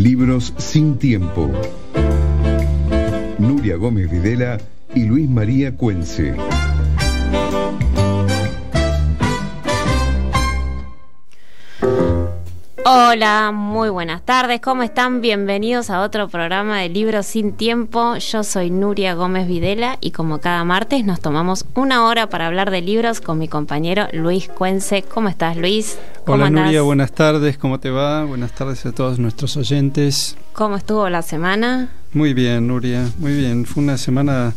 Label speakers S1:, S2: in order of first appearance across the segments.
S1: Libros sin tiempo. Nuria Gómez Videla y Luis María Cuense.
S2: Hola, muy buenas tardes, ¿cómo están? Bienvenidos a otro programa de Libros sin Tiempo. Yo soy Nuria Gómez Videla y como cada martes nos tomamos una hora para hablar de libros con mi compañero Luis Cuense. ¿Cómo estás, Luis?
S3: Hola Nuria, buenas tardes, ¿cómo te va? Buenas tardes a todos nuestros oyentes.
S2: ¿Cómo estuvo la semana?
S3: Muy bien, Nuria, muy bien. Fue una semana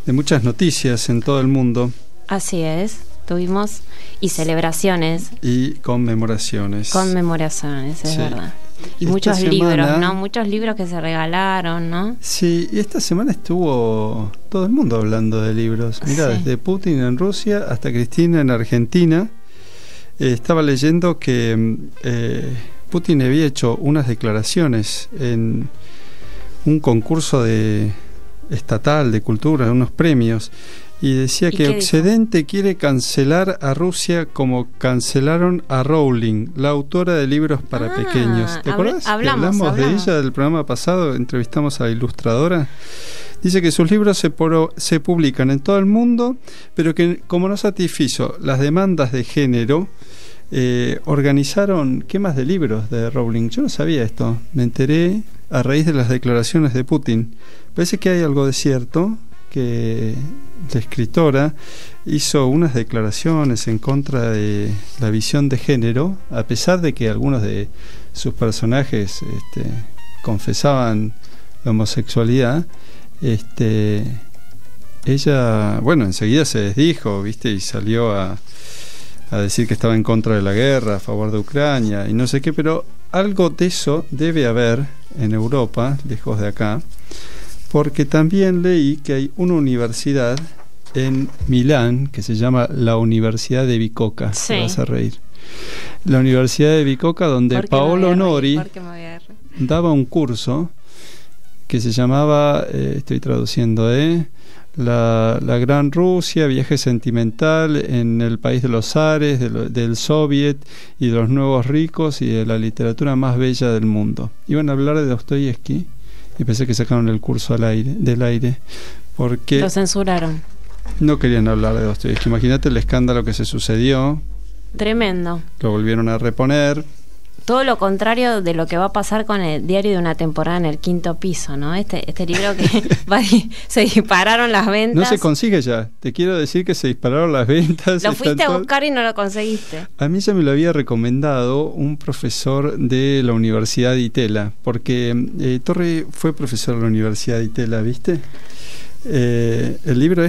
S3: de muchas noticias en todo el mundo.
S2: Así es. Tuvimos y celebraciones.
S3: Y conmemoraciones.
S2: Conmemoraciones, es
S3: sí.
S2: verdad. Y
S3: esta
S2: muchos
S3: semana,
S2: libros, ¿no? Muchos libros que se regalaron, ¿no?
S3: Sí, y esta semana estuvo todo el mundo hablando de libros. Mirá, sí. Desde Putin en Rusia hasta Cristina en Argentina. Estaba leyendo que Putin había hecho unas declaraciones en un concurso estatal de cultura, unos premios. Y decía que Occidente quiere cancelar a Rusia como cancelaron a Rowling, la autora de libros para pequeños. ¿Te acuerdas? Hablamos de ella del programa pasado, entrevistamos a la ilustradora. Dice que sus libros se publican en todo el mundo, pero que como no satisfizo las demandas de género, organizaron quemas de libros de Rowling. Yo no sabía esto, me enteré a raíz de las declaraciones de Putin. Parece que hay algo de cierto, que la escritora hizo unas declaraciones en contra de la visión de género, a pesar de que algunos de sus personajes confesaban la homosexualidad. Ella, bueno, enseguida se desdijo, ¿viste? Y salió a decir que estaba en contra de la guerra, a favor de Ucrania y no sé qué, pero algo de eso debe haber en Europa, lejos de acá, porque también leí que hay una universidad en Milán que se llama la Universidad de Bicocca. Sí. Te vas a reír. La Universidad de Bicocca, donde Paolo Nori daba un curso que se llamaba, estoy traduciendo, la Gran Rusia, viaje sentimental en el país de los zares, del Soviet y de los nuevos ricos y de la literatura más bella del mundo. Iban a hablar de Dostoyevsky y pensé que sacaron el curso del aire porque
S2: lo censuraron.
S3: No querían hablar de Dostoyevsky. Imagínate el escándalo que se sucedió. Tremendo. Lo volvieron a reponer.
S2: Todo lo contrario de lo que va a pasar con el Diario de una temporada en el quinto piso, ¿no? Este libro que se dispararon las ventas.
S3: No se consigue ya. Te quiero decir que se dispararon las ventas.
S2: Lo fuiste a buscar y no lo conseguiste.
S3: A mí ya me lo había recomendado un profesor de la Universidad de Itela, porque Torre fue profesor de la Universidad de Itela, ¿viste? El libro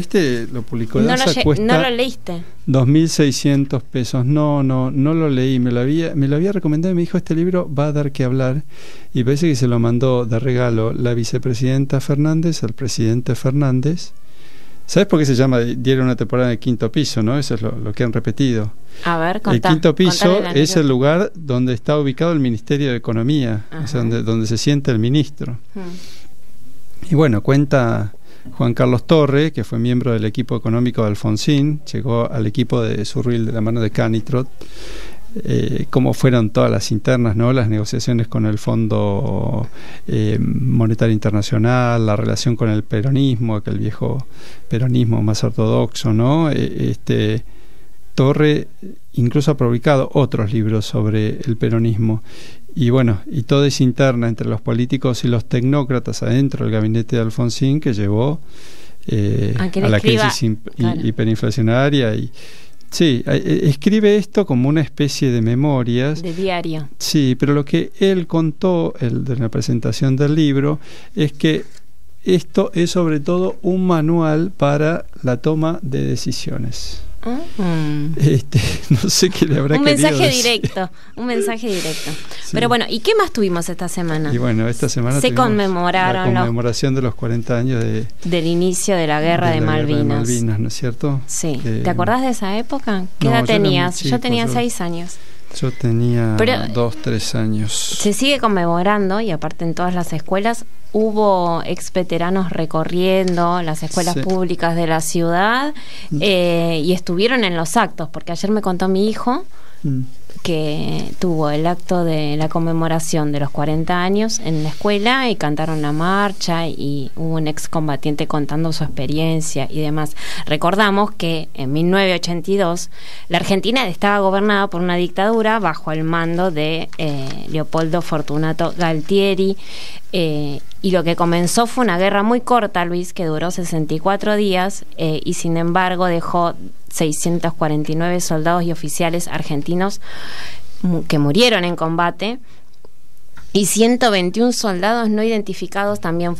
S3: lo publicó cuesta
S2: ¿No lo leíste?
S3: 2.600 pesos. No lo leí, me lo había recomendado y me dijo, este libro va a dar que hablar, y parece que se lo mandó de regalo la vicepresidenta Fernández al presidente Fernández. ¿Sabes por qué se llama Diario una temporada en el quinto piso, no? Eso es lo que han repetido.
S2: A ver,
S3: el quinto piso es el lugar donde está ubicado el Ministerio de Economía. Ajá. O sea, donde se sienta el ministro. Y bueno, cuenta Juan Carlos Torre, que fue miembro del equipo económico de Alfonsín, llegó al equipo de Surril de la mano de Canitrot, cómo fueron todas las internas, ¿no? Las negociaciones con el Fondo Monetario Internacional, la relación con el peronismo, aquel viejo peronismo más ortodoxo, ¿no? Torre incluso ha publicado otros libros sobre el peronismo. Y bueno, y todo es interna entre los políticos y los tecnócratas adentro del gabinete de Alfonsín, que llevó a la crisis hiperinflacionaria. Y sí, escribe esto como una especie de memorias.
S2: De diario.
S3: Sí, pero lo que él contó de la presentación del libro es que esto es sobre todo un manual para la toma de decisiones. No sé qué le habrá querido decir.
S2: Un mensaje directo.
S3: Sí.
S2: Pero bueno, ¿y qué más tuvimos esta semana?
S3: Y bueno, esta semana
S2: se conmemoraron
S3: la conmemoración de los 40 años
S2: del inicio de la guerra de Malvinas.
S3: ¿No es cierto?
S2: Sí. ¿Te acordás de esa época? ¿Qué edad tenías? Yo tenía 6 años.
S3: Yo tenía 2, 3 años. Se
S2: sigue conmemorando, y aparte en todas las escuelas hubo exveteranos recorriendo las escuelas públicas de la ciudad y estuvieron en los actos, porque ayer me contó mi hijo que tuvo el acto de la conmemoración de los 40 años en la escuela y cantaron la marcha y hubo un excombatiente contando su experiencia y demás. Recordamos que en 1982 la Argentina estaba gobernada por una dictadura bajo el mando de Leopoldo Fortunato Galtieri, y lo que comenzó fue una guerra muy corta, Luis, que duró 64 días y sin embargo dejó 649 soldados y oficiales argentinos que murieron en combate, y 121 soldados no identificados también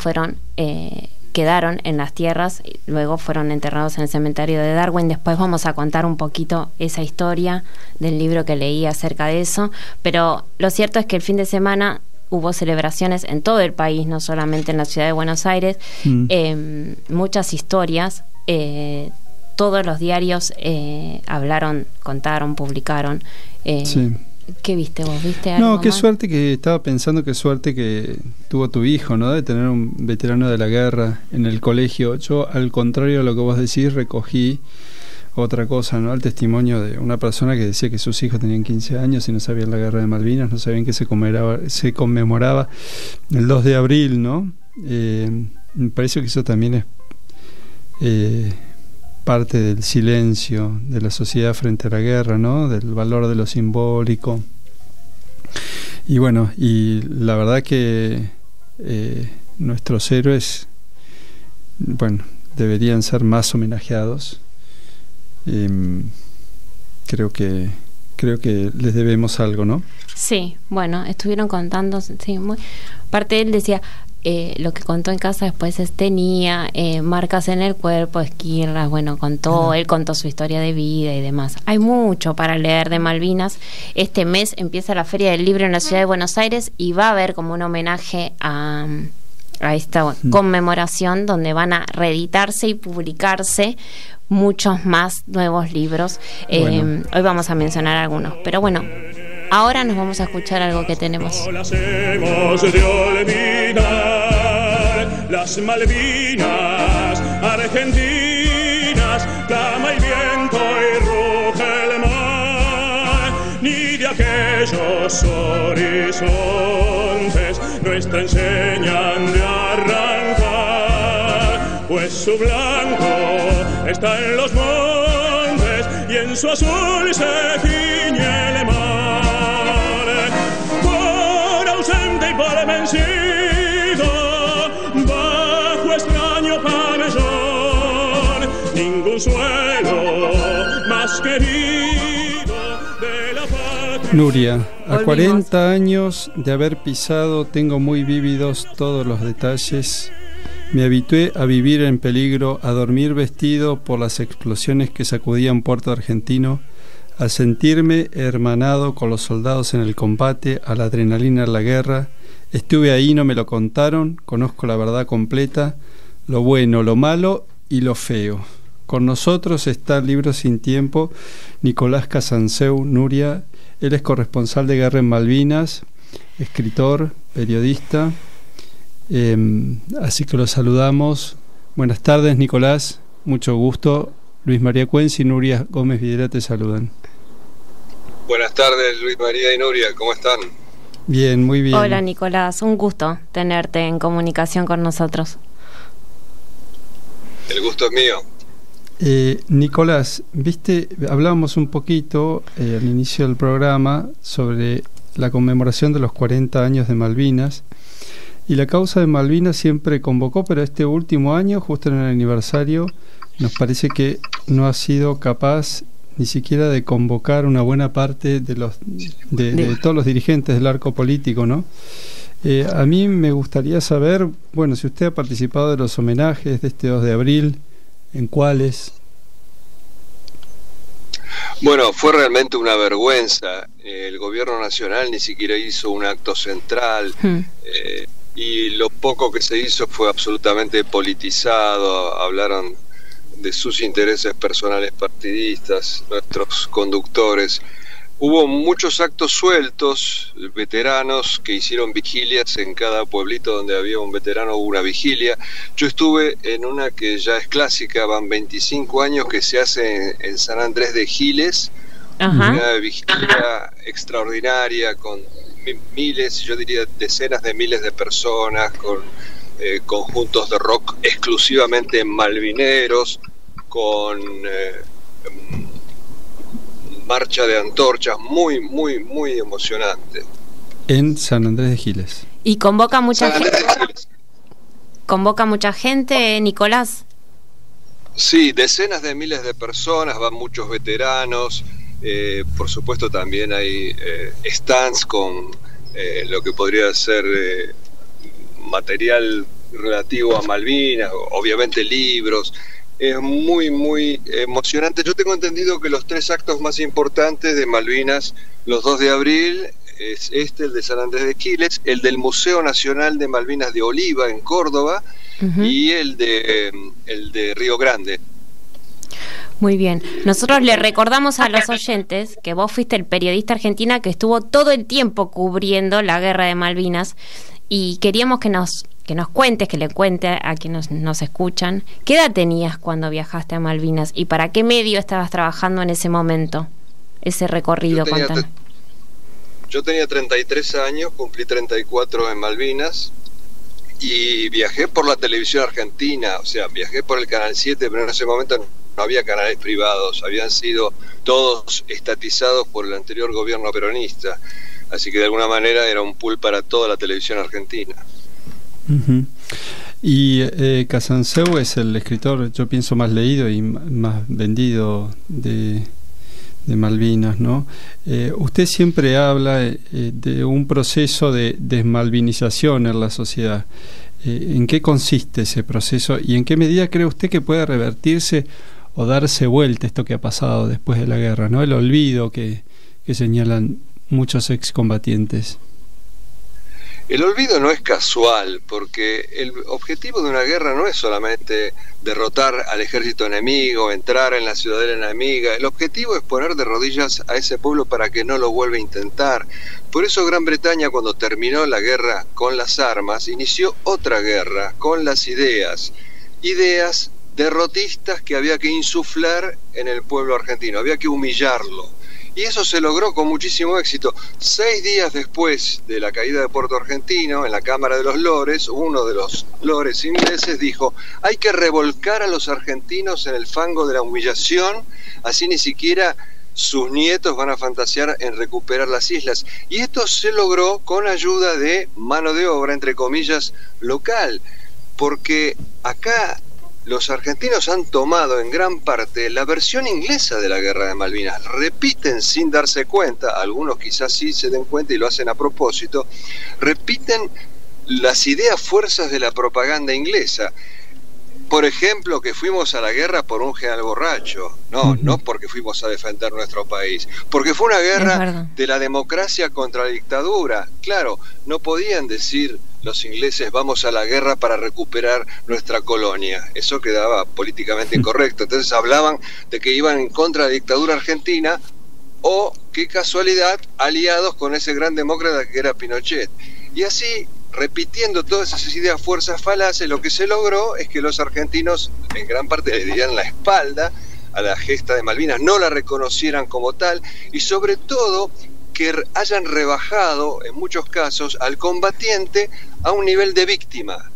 S2: quedaron en las tierras, y luego fueron enterrados en el cementerio de Darwin. Después vamos a contar un poquito esa historia del libro que leí acerca de eso, pero lo cierto es que el fin de semana hubo celebraciones en todo el país, no solamente en la ciudad de Buenos Aires, muchas historias, todos los diarios hablaron, contaron, publicaron.
S3: Sí.
S2: ¿Qué viste vos? ¿Viste algo
S3: No, qué
S2: más?
S3: suerte estaba pensando, qué suerte que tuvo tu hijo, ¿no? De tener un veterano de la guerra en el colegio. Yo, al contrario de lo que vos decís, recogí otra cosa, ¿no? El testimonio de una persona que decía que sus hijos tenían 15 años y no sabían la guerra de Malvinas, no sabían que se conmemoraba el 2 de abril, ¿no? Me parece que eso también es parte del silencio de la sociedad frente a la guerra, ¿no? Del valor de lo simbólico. Y bueno, y la verdad que nuestros héroes, bueno, deberían ser más homenajeados. Creo que les debemos algo, ¿no?
S2: Sí, bueno, estuvieron contando, sí, aparte él decía, lo que contó en casa después tenía marcas en el cuerpo, esquirlas, bueno, él contó su historia de vida y demás. Hay mucho para leer de Malvinas. Este mes empieza la Feria del Libro en la ciudad de Buenos Aires y va a haber como un homenaje a esta conmemoración, donde van a reeditarse y publicarse muchos más nuevos libros. Bueno. Hoy vamos a mencionar algunos, pero bueno, ahora nos vamos a escuchar algo que tenemos.
S4: Las hemos de olvidar, las Malvinas argentinas, clama el viento y ruge el mar, ni de aquellos horizontes nuestra enseñan de arrancar, pues su blanco está en los montes y en su azul se tiñe el mar. Por ausente y por vencido, bajo extraño pabellón, ningún suelo más querido de la patria.
S3: Nuria, a 40 años de haber pisado, tengo muy vívidos todos los detalles. Me habitué a vivir en peligro, a dormir vestido por las explosiones que sacudían Puerto Argentino, a sentirme hermanado con los soldados en el combate, a la adrenalina en la guerra. Estuve ahí, no me lo contaron, conozco la verdad completa, lo bueno, lo malo y lo feo. Con nosotros está el libro Sin Tiempo, Nicolás Casanseu. Nuria, él es corresponsal de guerra en Malvinas, escritor, periodista. Así que lo saludamos. Buenas tardes, Nicolás, mucho gusto. Luis María Cuenzi y Nuria Gómez Videla te saludan.
S5: Buenas tardes, Luis María y Nuria, ¿cómo están?
S3: Bien, muy bien.
S2: Hola, Nicolás, un gusto tenerte en comunicación con nosotros.
S5: El gusto es mío.
S3: Nicolás, viste, hablábamos un poquito al inicio del programa sobre la conmemoración de los 40 años de Malvinas. Y la causa de Malvinas siempre convocó, pero este último año, justo en el aniversario, nos parece que no ha sido capaz ni siquiera de convocar una buena parte de todos los dirigentes del arco político, ¿no? A mí me gustaría saber, bueno, si usted ha participado de los homenajes de este 2 de abril, ¿en cuáles?
S5: Bueno, fue realmente una vergüenza. El gobierno nacional ni siquiera hizo un acto central. Y lo poco que se hizo fue absolutamente politizado. Hablaron de sus intereses personales partidistas, nuestros conductores. Hubo muchos actos sueltos, veteranos que hicieron vigilias en cada pueblito donde había un veterano, hubo una vigilia. Yo estuve en una que ya es clásica, van 25 años, que se hace en San Andrés de Giles, una vigilia extraordinaria con miles, yo diría decenas de miles de personas, con conjuntos de rock exclusivamente malvineros, con marcha de antorchas, muy, muy, muy emocionante.
S3: En San Andrés de Giles.
S2: Y convoca mucha gente. Convoca mucha gente, Nicolás.
S5: Sí, decenas de miles de personas, van muchos veteranos, por supuesto también hay stands con lo que podría ser material relativo a Malvinas, obviamente libros. Es muy, muy emocionante. Yo tengo entendido que los 3 actos más importantes de Malvinas, los 2 de abril, es el de San Andrés de Giles, el del Museo Nacional de Malvinas de Oliva en Córdoba, y el de Río Grande.
S2: Muy bien. Nosotros le recordamos a los oyentes que vos fuiste el periodista argentina que estuvo todo el tiempo cubriendo la guerra de Malvinas, y queríamos que nos cuentes, que le cuente a quienes nos escuchan, ¿qué edad tenías cuando viajaste a Malvinas y para qué medio estabas trabajando en ese momento, ese recorrido?
S5: Yo tenía 33 años, cumplí 34 en Malvinas y viajé por la televisión argentina, o sea, viajé por el Canal 7, pero en ese momento no había canales privados, habían sido todos estatizados por el anterior gobierno peronista, así que de alguna manera era un pool para toda la televisión argentina.
S3: Y Casanseu es el escritor, yo pienso, más leído y más vendido de Malvinas, ¿no? Usted siempre habla de un proceso de desmalvinización en la sociedad. ¿En qué consiste ese proceso y en qué medida cree usted que puede revertirse o darse vuelta esto que ha pasado después de la guerra, ¿no? El olvido que señalan muchos excombatientes.
S5: El olvido no es casual, porque el objetivo de una guerra no es solamente derrotar al ejército enemigo, entrar en la ciudadela enemiga. El objetivo es poner de rodillas a ese pueblo para que no lo vuelva a intentar. Por eso Gran Bretaña, cuando terminó la guerra con las armas, inició otra guerra con las ideas derrotistas que había que insuflar en el pueblo argentino, había que humillarlo. Y eso se logró con muchísimo éxito. 6 días después de la caída de Puerto Argentino, en la Cámara de los Lores, uno de los lores ingleses dijo: hay que revolcar a los argentinos en el fango de la humillación, así ni siquiera sus nietos van a fantasear en recuperar las islas. Y esto se logró con ayuda de mano de obra, entre comillas, local, porque acá los argentinos han tomado en gran parte la versión inglesa de la guerra de Malvinas. Repiten sin darse cuenta, algunos quizás sí se den cuenta y lo hacen a propósito, repiten las ideas fuerzas de la propaganda inglesa. Por ejemplo, que fuimos a la guerra por un general borracho. No porque fuimos a defender nuestro país, porque fue una guerra de la democracia contra la dictadura. Claro, no podían decir los ingleses vamos a la guerra para recuperar nuestra colonia. Eso quedaba políticamente incorrecto. Entonces hablaban de que iban en contra de la dictadura argentina o, qué casualidad, aliados con ese gran demócrata que era Pinochet. Y así, repitiendo todas esas ideas fuerzas falaces, lo que se logró es que los argentinos en gran parte le dieran la espalda a la gesta de Malvinas, no la reconocieran como tal y sobre todo que hayan rebajado en muchos casos al combatiente a un nivel de víctima,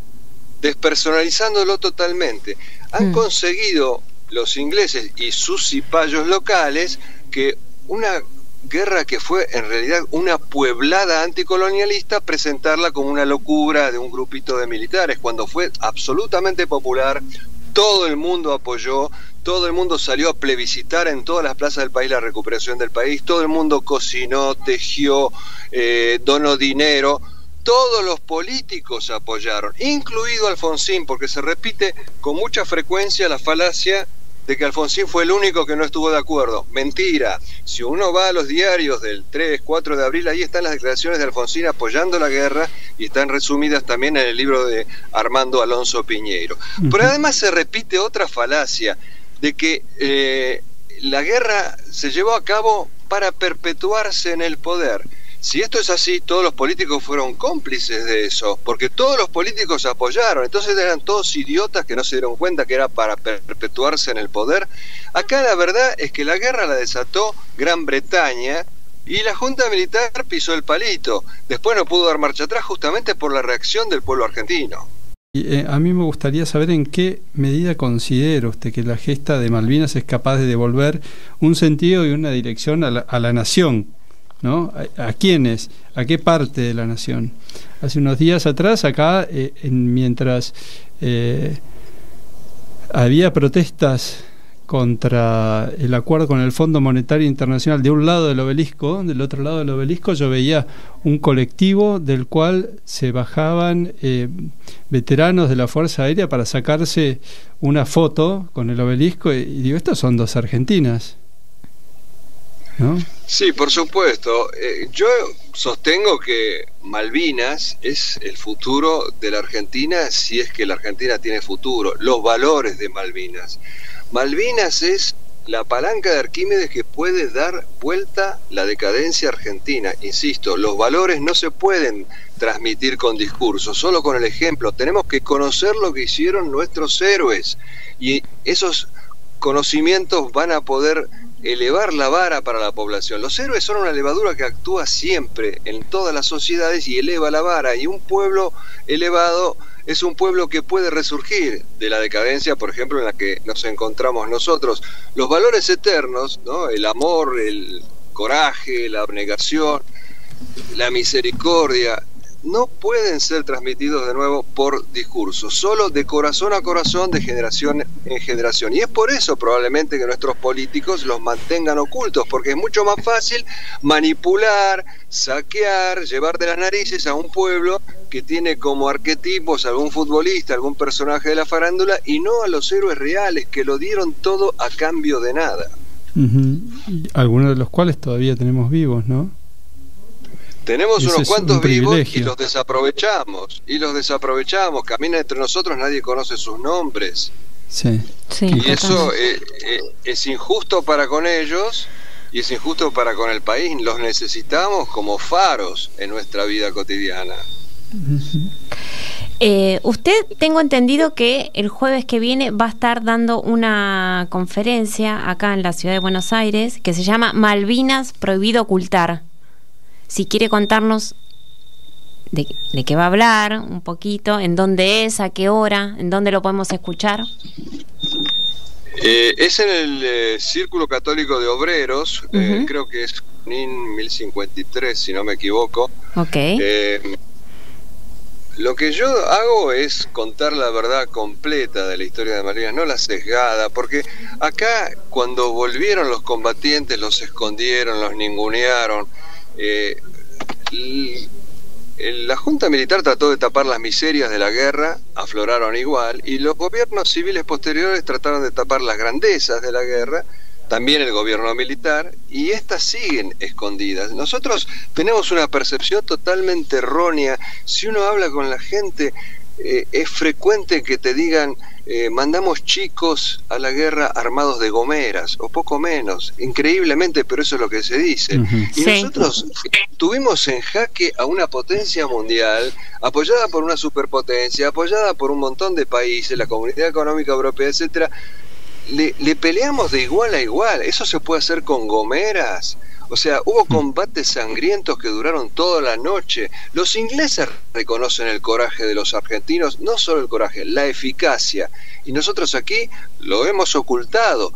S5: despersonalizándolo totalmente. Han conseguido los ingleses y sus cipayos locales que una guerra que fue en realidad una pueblada anticolonialista, presentarla como una locura de un grupito de militares, cuando fue absolutamente popular. Todo el mundo apoyó, todo el mundo salió a plebiscitar en todas las plazas del país la recuperación del país, todo el mundo cocinó, tejió, donó dinero, todos los políticos apoyaron, incluido Alfonsín, porque se repite con mucha frecuencia la falacia de que Alfonsín fue el único que no estuvo de acuerdo. Mentira. Si uno va a los diarios del 3, 4 de abril, ahí están las declaraciones de Alfonsín apoyando la guerra y están resumidas también en el libro de Armando Alonso Piñeiro. Pero además se repite otra falacia de que la guerra se llevó a cabo para perpetuarse en el poder. Si esto es así, todos los políticos fueron cómplices de eso, porque todos los políticos apoyaron, entonces eran todos idiotas que no se dieron cuenta que era para perpetuarse en el poder. Acá la verdad es que la guerra la desató Gran Bretaña y la Junta Militar pisó el palito. Después no pudo dar marcha atrás justamente por la reacción del pueblo argentino.
S3: Y, a mí me gustaría saber en qué medida considera usted que la gesta de Malvinas es capaz de devolver un sentido y una dirección a la nación, ¿no? ¿A quiénes? ¿A qué parte de la nación? Hace unos días atrás, acá, mientras había protestas contra el acuerdo con el Fondo Monetario Internacional de un lado del obelisco, del otro lado del obelisco yo veía un colectivo del cual se bajaban veteranos de la Fuerza Aérea para sacarse una foto con el obelisco y digo, estos son dos argentinas, ¿no?
S5: Sí, por supuesto. Yo sostengo que Malvinas es el futuro de la Argentina, si es que la Argentina tiene futuro, los valores de Malvinas. Malvinas es la palanca de Arquímedes que puede dar vuelta la decadencia argentina. Insisto, los valores no se pueden transmitir con discursos, solo con el ejemplo. Tenemos que conocer lo que hicieron nuestros héroes y esos conocimientos van a poder elevar la vara para la población. Los héroes son una levadura que actúa siempre en todas las sociedades y eleva la vara, y un pueblo elevado es un pueblo que puede resurgir de la decadencia, por ejemplo, en la que nos encontramos nosotros. Los valores eternos, ¿no? El amor, el coraje, la abnegación, la misericordia, no pueden ser transmitidos de nuevo por discursos, solo de corazón a corazón, de generación en generación. Y es por eso probablemente que nuestros políticos los mantengan ocultos, porque es mucho más fácil manipular, saquear, llevar de las narices a un pueblo que tiene como arquetipos algún futbolista, algún personaje de la farándula, y no a los héroes reales que lo dieron todo a cambio de nada.
S3: Algunos de los cuales todavía tenemos vivos, ¿no?
S5: Tenemos
S3: Ese
S5: unos cuantos vivos y los desaprovechamos, caminan entre nosotros, nadie conoce sus nombres.
S3: Sí.
S5: Y eso es injusto para con ellos y es injusto para con el país. Los necesitamos como faros en nuestra vida cotidiana.
S2: Usted, tengo entendido que el jueves que viene va a estar dando una conferencia acá en la ciudad de Buenos Aires que se llama Malvinas prohibido ocultar. Si quiere contarnos de qué va a hablar un poquito, en dónde es, a qué hora, en dónde lo podemos escuchar.
S5: Es en el Círculo Católico de Obreros, creo que es 1053, si no me equivoco.
S2: Okay.
S5: Lo que yo hago es contar la verdad completa de la historia de Malvinas, no la sesgada, porque acá cuando volvieron los combatientes los escondieron, los ningunearon. La Junta Militar trató de tapar las miserias de la guerra, afloraron igual, y los gobiernos civiles posteriores trataron de tapar las grandezas de la guerra, también el gobierno militar, y estas siguen escondidas. Nosotros tenemos una percepción totalmente errónea. Si uno habla con la gente, es frecuente que te digan mandamos chicos a la guerra armados de gomeras o poco menos, increíblemente, pero eso es lo que se dice. Y nosotros tuvimos en jaque a una potencia mundial apoyada por una superpotencia, apoyada por un montón de países, la Comunidad Económica Europea, etcétera. Le peleamos de igual a igual. ¿Eso se puede hacer con gomeras? O sea, hubo combates sangrientos que duraron toda la noche. Los ingleses reconocen el coraje de los argentinos, no solo el coraje, la eficacia. Y nosotros aquí lo hemos ocultado.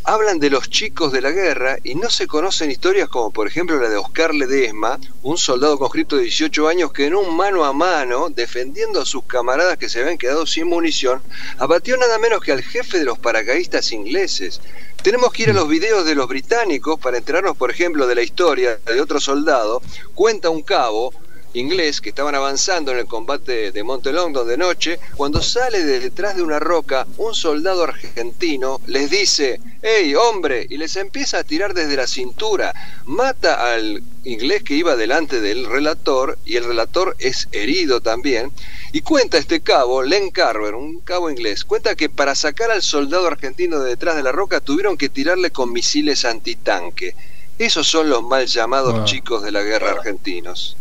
S5: Hablan de los chicos de la guerra y no se conocen historias como por ejemplo la de Oscar Ledesma, un soldado conscripto de 18 años que en un mano a mano, defendiendo a sus camaradas que se habían quedado sin munición, abatió nada menos que al jefe de los paracaidistas ingleses. Tenemos que ir a los videos de los británicos para enterarnos, por ejemplo, de la historia de otro soldado. Cuenta un cabo inglés que estaban avanzando en el combate de Montelongdo de noche, cuando sale de detrás de una roca un soldado argentino, les dice ¡hey, hombre! Y les empieza a tirar desde la cintura, mata al inglés que iba delante del relator, y el relator es herido también, y cuenta este cabo, Len Carver, un cabo inglés, cuenta que para sacar al soldado argentino de detrás de la roca tuvieron que tirarle con misiles antitanque. Esos son los mal llamados chicos de la guerra argentinos.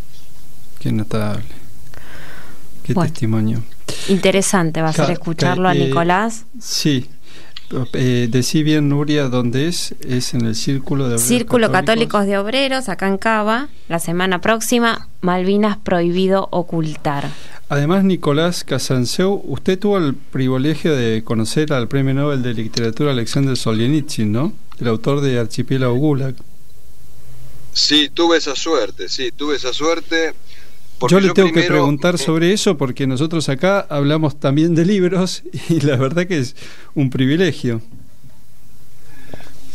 S3: Qué notable. Qué testimonio.
S2: Interesante va a ser escucharlo a Nicolás.
S3: Sí. Decí bien, Nuria, ¿dónde es? Es en el Círculo de Obreros
S2: Círculo Católicos de Obreros, acá en Cava. La semana próxima, Malvinas prohibido ocultar.
S3: Además, Nicolás Casanseu, usted tuvo el privilegio de conocer al Premio Nobel de Literatura Alexander Solzhenitsyn, ¿no? El autor de Archipiélago Gulag.
S5: Sí, tuve esa suerte.
S3: Yo le tengo que preguntar sobre eso porque nosotros acá hablamos también de libros y la verdad que es un privilegio.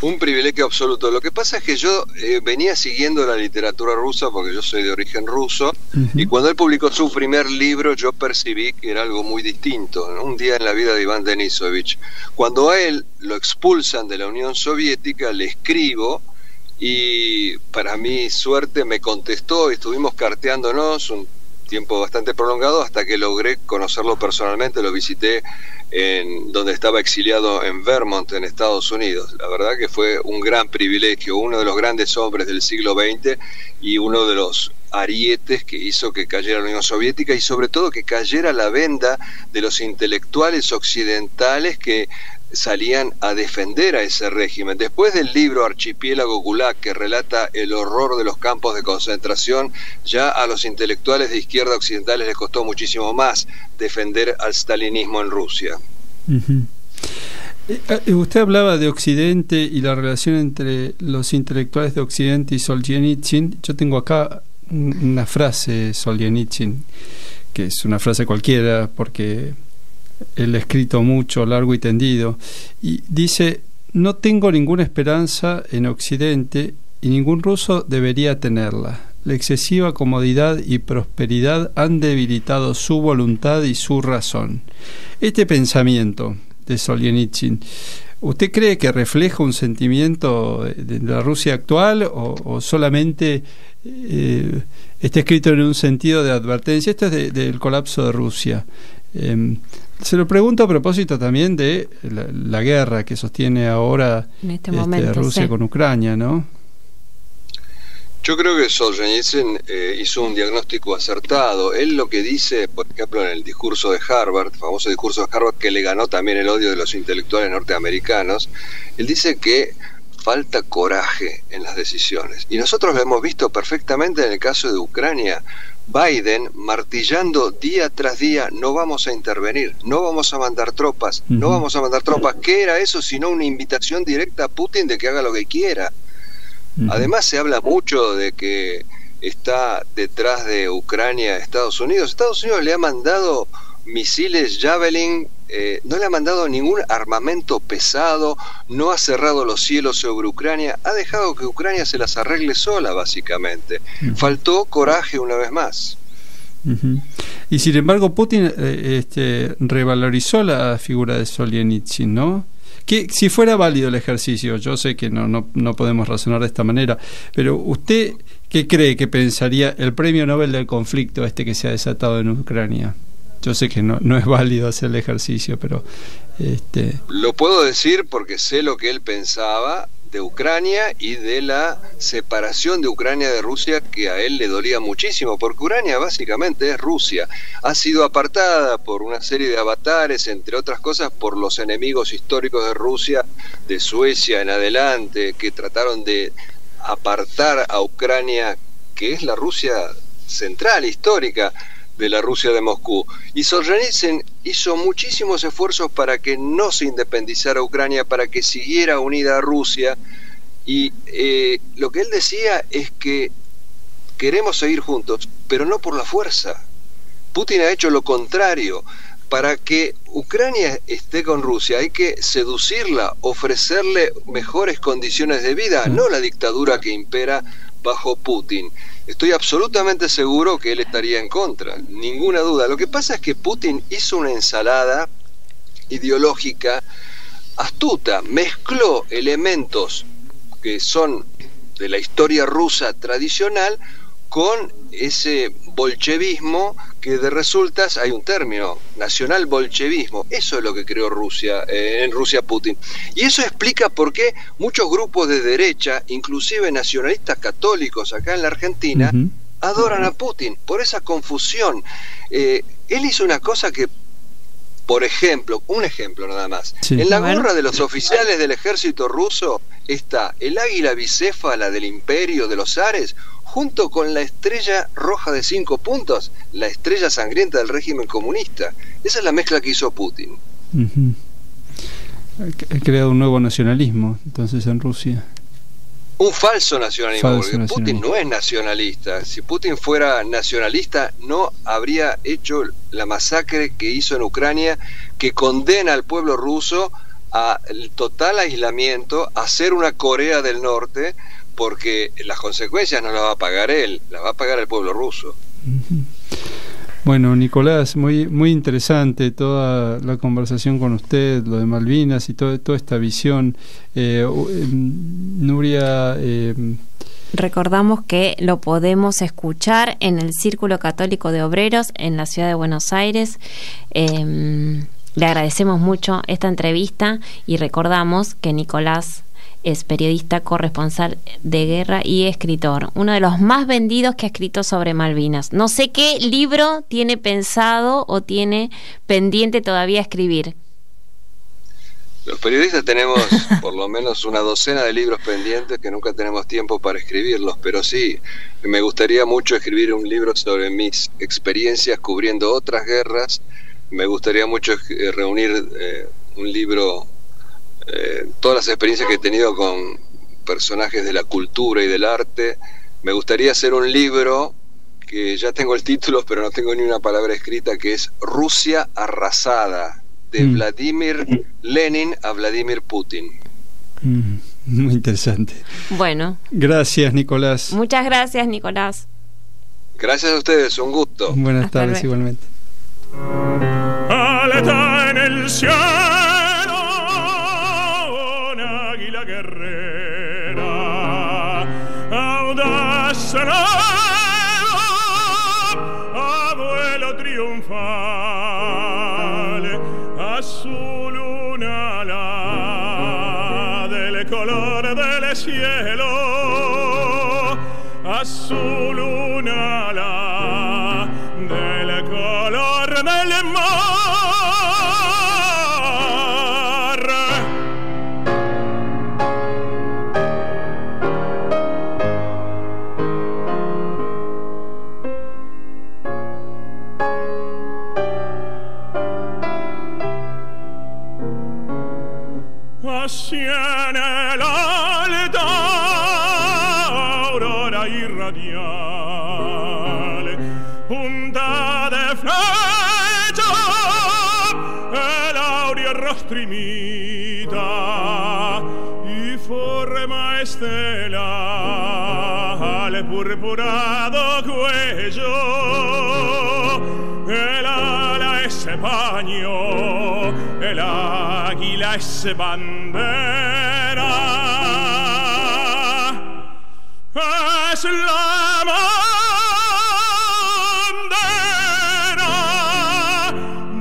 S5: Un privilegio absoluto. Lo que pasa es que yo venía siguiendo la literatura rusa porque yo soy de origen ruso, y cuando él publicó su primer libro yo percibí que era algo muy distinto, ¿no? Un día en la vida de Iván Denisovich. Cuando a él lo expulsan de la Unión Soviética, le escribo y para mi suerte me contestó, estuvimos carteándonos un tiempo bastante prolongado hasta que logré conocerlo personalmente. Lo visité en donde estaba exiliado en Vermont, en Estados Unidos. La verdad que fue un gran privilegio, uno de los grandes hombres del siglo XX y uno de los arietes que hizo que cayera la Unión Soviética y sobre todo que cayera la venda de los intelectuales occidentales que salían a defender a ese régimen. Después del libro Archipiélago Gulag, que relata el horror de los campos de concentración, ya a los intelectuales de izquierda occidentales les costó muchísimo más defender al stalinismo en Rusia.
S3: Usted hablaba de Occidente y la relación entre los intelectuales de Occidente y Solzhenitsyn. Yo tengo acá una frase Solzhenitsyn, que es una frase cualquiera porque él ha escrito mucho, largo y tendido, y dice: no tengo ninguna esperanza en Occidente y ningún ruso debería tenerla. La excesiva comodidad y prosperidad han debilitado su voluntad y su razón. Este pensamiento de Solzhenitsyn, ¿usted cree que refleja un sentimiento de la Rusia actual o solamente está escrito en un sentido de advertencia? Esto es del colapso de Rusia. Se lo pregunto a propósito también de la guerra que sostiene ahora
S2: en este momento,
S3: Rusia con Ucrania, ¿no?
S5: Yo creo que Solzhenitsyn hizo un diagnóstico acertado. Él lo que dice, por ejemplo, en el discurso de Harvard, el famoso discurso de Harvard que le ganó también el odio de los intelectuales norteamericanos, él dice que falta coraje en las decisiones. Y nosotros lo hemos visto perfectamente en el caso de Ucrania. Biden martillando día tras día: no vamos a intervenir, no vamos a mandar tropas, no vamos a mandar tropas. ¿Qué era eso sino una invitación directa a Putin de que haga lo que quiera? Además se habla mucho de que está detrás de Ucrania Estados Unidos. Estados Unidos le ha mandado misiles Javelin, no le ha mandado ningún armamento pesado, no ha cerrado los cielos sobre Ucrania, ha dejado que Ucrania se las arregle sola, básicamente. Faltó coraje una vez más.
S3: Y sin embargo Putin revalorizó la figura de Solzhenitsyn, ¿no? Que si fuera válido el ejercicio, yo sé que no podemos razonar de esta manera, pero ¿usted qué cree que pensaría el premio Nobel del conflicto que se ha desatado en Ucrania? Yo sé que no es válido hacer el ejercicio, pero
S5: lo puedo decir porque sé lo que él pensaba de Ucrania y de la separación de Ucrania de Rusia, que a él le dolía muchísimo, porque Ucrania básicamente es Rusia. Ha sido apartada por una serie de avatares, entre otras cosas por los enemigos históricos de Rusia, de Suecia en adelante, que trataron de apartar a Ucrania, que es la Rusia central, histórica, de la Rusia de Moscú. Y Solzhenitsyn hizo muchísimos esfuerzos para que no se independizara Ucrania, para que siguiera unida a Rusia, y lo que él decía es que queremos seguir juntos, pero no por la fuerza. Putin ha hecho lo contrario. Para que Ucrania esté con Rusia hay que seducirla, ofrecerle mejores condiciones de vida, no la dictadura que impera bajo Putin. Estoy absolutamente seguro que él estaría en contra, ninguna duda. Lo que pasa es que Putin hizo una ensalada ideológica astuta, mezcló elementos que son de la historia rusa tradicional con ese bolchevismo que de resultas, hay un término, nacional bolchevismo. Eso es lo que creó Rusia, en Rusia Putin. Y eso explica por qué muchos grupos de derecha, inclusive nacionalistas católicos acá en la Argentina, adoran a Putin, por esa confusión. Él hizo una cosa que, por ejemplo, un ejemplo nada más. Sí. En la gorra de los oficiales del ejército ruso está el águila bicéfala del imperio de los zares, junto con la estrella roja de 5 puntos, la estrella sangrienta del régimen comunista. Esa es la mezcla que hizo Putin.
S3: Ha creado un nuevo nacionalismo, entonces, en Rusia.
S5: Un falso nacionalismo, porque Putin no es nacionalista. Si Putin fuera nacionalista, no habría hecho la masacre que hizo en Ucrania, que condena al pueblo ruso al total aislamiento, a ser una Corea del Norte, porque las consecuencias no las va a pagar él, las va a pagar el pueblo ruso.
S3: Bueno, Nicolás, muy interesante toda la conversación con usted, lo de Malvinas y toda esta visión. Nuria...
S2: Recordamos que lo podemos escuchar en el Círculo Católico de Obreros en la ciudad de Buenos Aires. Le agradecemos mucho esta entrevista y recordamos que Nicolás es periodista, corresponsal de guerra y escritor, uno de los más vendidos que ha escrito sobre Malvinas. No sé qué libro tiene pensado o tiene pendiente todavía escribir.
S5: Los periodistas tenemos por lo menos una docena de libros pendientes que nunca tenemos tiempo para escribirlos, pero sí, me gustaría mucho escribir un libro sobre mis experiencias cubriendo otras guerras. Me gustaría mucho reunir un libro, todas las experiencias que he tenido con personajes de la cultura y del arte. Me gustaría hacer un libro que ya tengo el título, pero no tengo ni una palabra escrita, que es Rusia arrasada, de Vladimir Lenin a Vladimir Putin.
S3: Muy interesante.
S2: Bueno.
S3: Gracias, Nicolás.
S2: Muchas gracias, Nicolás.
S5: Gracias a ustedes, un gusto.
S3: Buenas tardes, igualmente.
S4: Aleta en el cielo, una águila guerrera, audaz a vuelo triunfal, azul una ala del color del cielo, azul una ala del color del mar. Así en el alta aurora irradial, punta de flecha, el áurea rostro imita y forma estelar, purpurado cuello, el ala es paño, el águila es bandera, es la bandera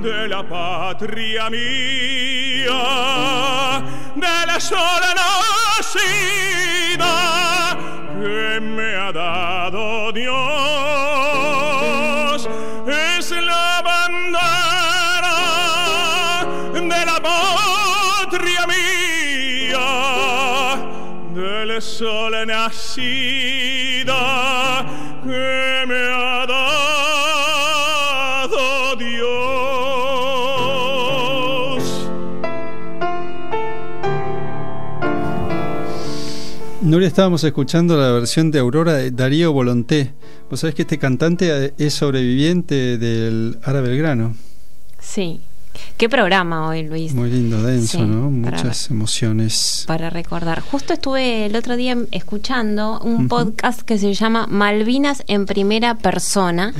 S4: de la patria mía, de la sola nacida que me ha dado Dios, es la bandera de la patria mía, del sol nacida que me ha dado Dios.
S3: Nuria, estábamos escuchando la versión de Aurora de Darío Volonté. Vos sabés que este cantante es sobreviviente del Ara Belgrano.
S2: Sí. Qué programa hoy, Luis.
S3: Muy lindo, denso, sí, ¿no? Muchas emociones.
S2: Para recordar. Justo estuve el otro día escuchando un podcast que se llama Malvinas en primera persona,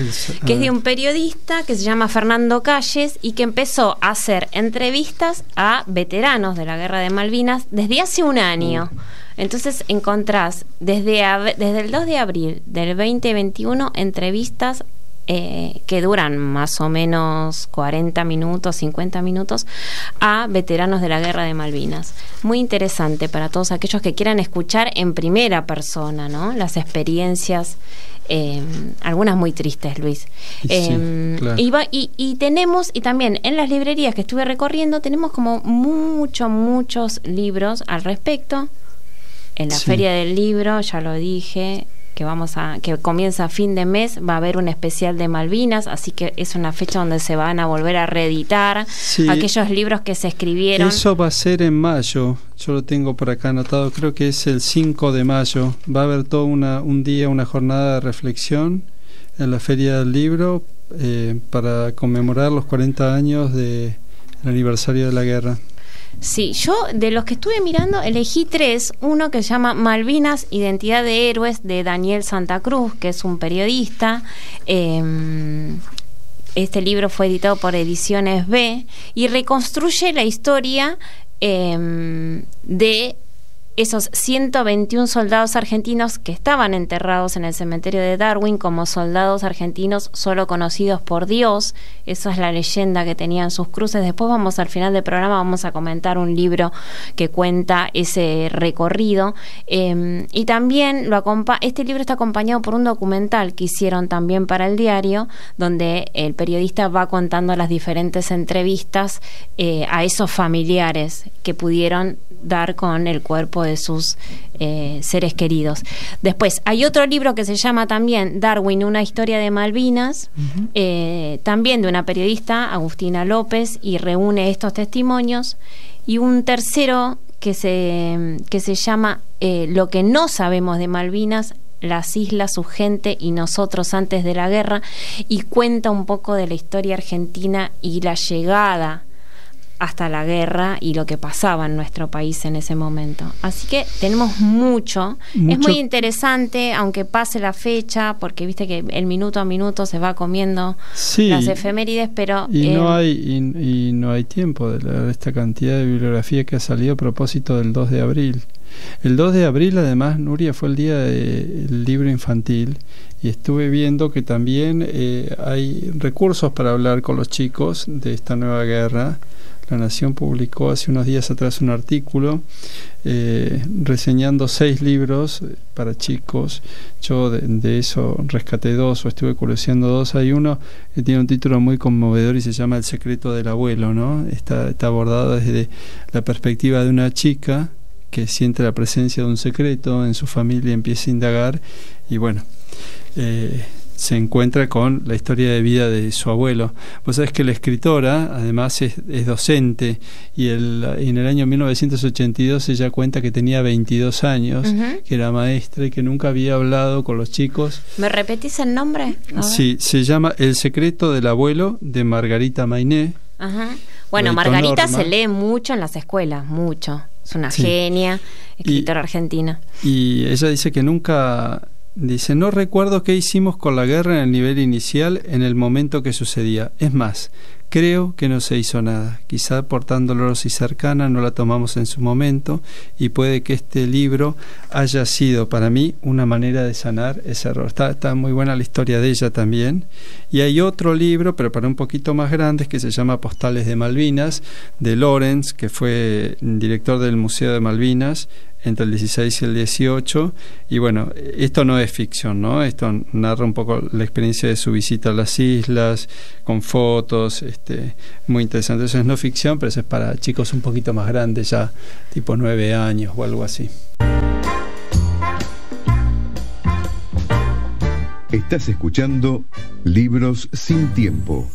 S2: que es de un periodista que se llama Fernando Calles y que empezó a hacer entrevistas a veteranos de la Guerra de Malvinas desde hace un año. Entonces encontrás desde el 2 de abril del 2021 entrevistas que duran más o menos 40 minutos, 50 minutos, a veteranos de la Guerra de Malvinas. Muy interesante para todos aquellos que quieran escuchar en primera persona, ¿no? Las experiencias, algunas muy tristes, Luis.
S3: Sí, claro.
S2: Y tenemos, y también en las librerías que estuve recorriendo, tenemos como muchos libros al respecto. En la Feria del Libro, ya lo dije, que comienza a fin de mes, va a haber un especial de Malvinas, así que es una fecha donde se van a volver a reeditar aquellos libros que se escribieron.
S3: Eso va a ser en mayo, yo lo tengo por acá anotado, creo que es el 5 de mayo. Va a haber todo un día, una jornada de reflexión en la Feria del Libro para conmemorar los 40 años del aniversario de la guerra.
S2: Sí, yo de los que estuve mirando elegí 3, uno que se llama Malvinas, Identidad de Héroes, de Daniel Santa Cruz, que es un periodista. Este libro fue editado por Ediciones B y reconstruye la historia de esos 121 soldados argentinos que estaban enterrados en el cementerio de Darwin como soldados argentinos solo conocidos por Dios. Esa es la leyenda que tenían sus cruces. Después al final del programa vamos a comentar un libro que cuenta ese recorrido. Y también este libro está acompañado por un documental que hicieron también para el diario, donde el periodista va contando las diferentes entrevistas a esos familiares que pudieron dar con el cuerpo de sus seres queridos. Después hay otro libro que se llama también Darwin, una historia de Malvinas, también de una periodista, Agustina López, y reúne estos testimonios. Y un tercero que se llama Lo que no sabemos de Malvinas, las islas, su gente y nosotros antes de la guerra, y cuenta un poco de la historia argentina y la llegada hasta la guerra y lo que pasaba en nuestro país en ese momento. Así que tenemos mucho. Es muy interesante, aunque pase la fecha, porque viste que el minuto a minuto se va comiendo las efemérides, pero
S3: no hay tiempo de leer esta cantidad de bibliografía que ha salido a propósito del 2 de abril. El 2 de abril, además, Nuria, fue el día del libro infantil, y estuve viendo que también hay recursos para hablar con los chicos de esta nueva guerra. La Nación publicó hace unos días atrás un artículo reseñando 6 libros para chicos. Yo de eso rescaté 2, o estuve curioseando 2. Hay uno que tiene un título muy conmovedor y se llama El secreto del abuelo, ¿no? Está abordado desde la perspectiva de una chica que siente la presencia de un secreto en su familia y empieza a indagar, y bueno, se encuentra con la historia de vida de su abuelo. Vos sabés que la escritora además es docente, y en el año 1982 ella cuenta que tenía 22 años, que era maestra y que nunca había hablado con los chicos.
S2: ¿Me repetís el nombre?
S3: Sí, se llama El secreto del abuelo, de Margarita Mainé.
S2: Bueno, Margarita se lee mucho en las escuelas, mucho. Es una genia, escritora argentina. Y
S3: ella dice que nunca... Dice, no recuerdo qué hicimos con la guerra en el nivel inicial en el momento que sucedía. Es más, creo que no se hizo nada. Quizá por tan dolorosa y cercana no la tomamos en su momento, y puede que este libro haya sido para mí una manera de sanar ese error. Está muy buena la historia de ella también. Y hay otro libro, pero para un poquito más grandes, que se llama Postales de Malvinas, de Lorenz, que fue director del Museo de Malvinas entre el 16 y el 18, y bueno, esto no es ficción, ¿no? Esto narra un poco la experiencia de su visita a las islas, con fotos, muy interesante. Eso es no ficción, pero eso es para chicos un poquito más grandes, ya tipo 9 años o algo así.
S1: Estás escuchando Libros sin Tiempo.